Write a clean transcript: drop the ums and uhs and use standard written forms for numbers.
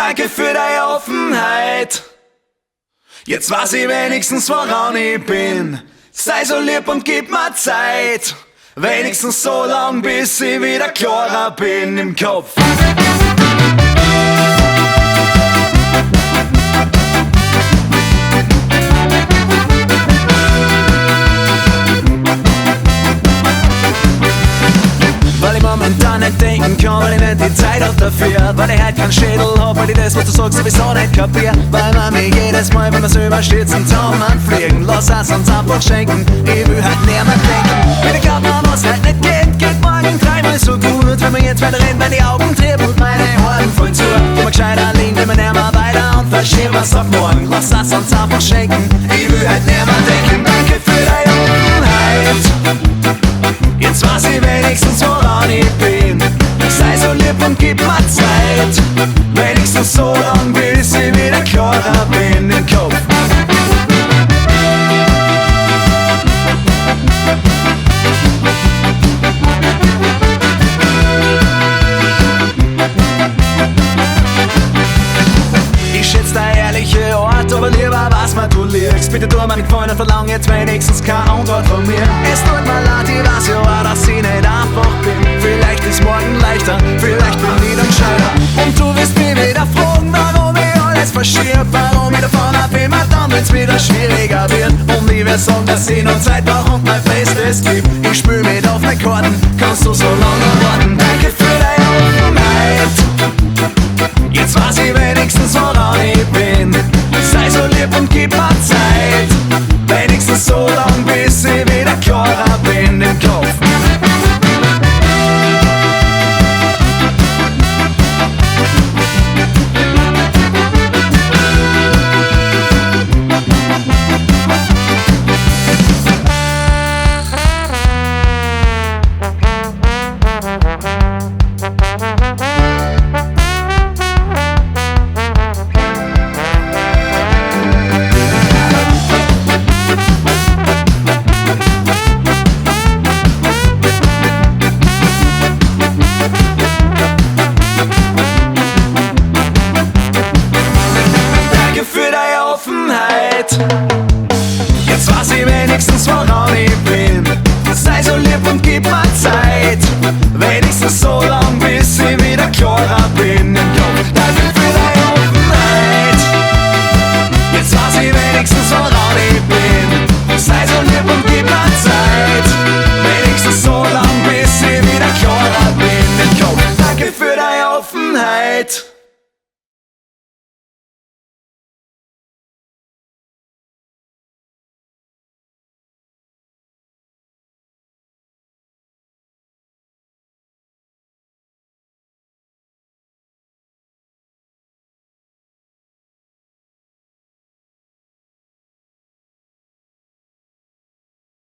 Danke für deine Offenheit. Jetzt weiß ich wenigstens, woran ich bin. Sei so lieb und gib mir Zeit. Wenigstens so lang, bis ich wieder klarer bin im Kopf. Weil ich momentan nicht denken kann, weil ich nicht die Zeit hab dafür. Weil ich halt keinen Schädel hab, weil ich das, was du sagst, sowieso nicht kapier. Weil man mir jedes Mal, wenn wir's übersteht, zum Zaum anfliegen. Lass es uns einfach schenken, ich will halt nicht mehr denken. Wenn ich glaub, man was halt nicht geht morgen dreimal so gut. Wenn wir jetzt weiter reden, wenn die Augen trieben und meine Ohren voll zu. Wenn wir gescheiter liegen, wenn wir nicht mehr weiter und verschieben was auf morgen. Lass es uns einfach schenken, ich will halt nicht mehr denken. Danke für deine Offenheit. Jetzt weiß ich wenigstens, woran ich bin. Sei so lieb und gib mir Zeit. Wenigstens so lang, bis ich wieder klarer bin im Kopf. Ich schätze der ehrliche Ort, aber lieber was mir du liegst. Bitte tu mir nicht gefallen und verlang jetzt wenigstens keine Antwort von mir. Es tut mir leid, ich weiß ja auch, dass ich nicht einfach bin. Vielleicht ist morgen leichter, vielleicht bin ich dann gescheiter. Und du wirst mich wieder fragen, warum ich alles verschieb. Warum ich davon ab immer dann, wenn's wieder schwieriger wird. Und ich will sagen, dass ich noch Zeit brauch und mein Bestes gib. Ich spül mit offenen Karten, kannst du so lange warten. Danke für deine Offenheit. Jetzt weiß ich wenigstens, woran ich bin. Sei so lieb und gib mir Zeit. Wenigstens so lang, bis ich wieder klarer bin im Kopf. Offenheit.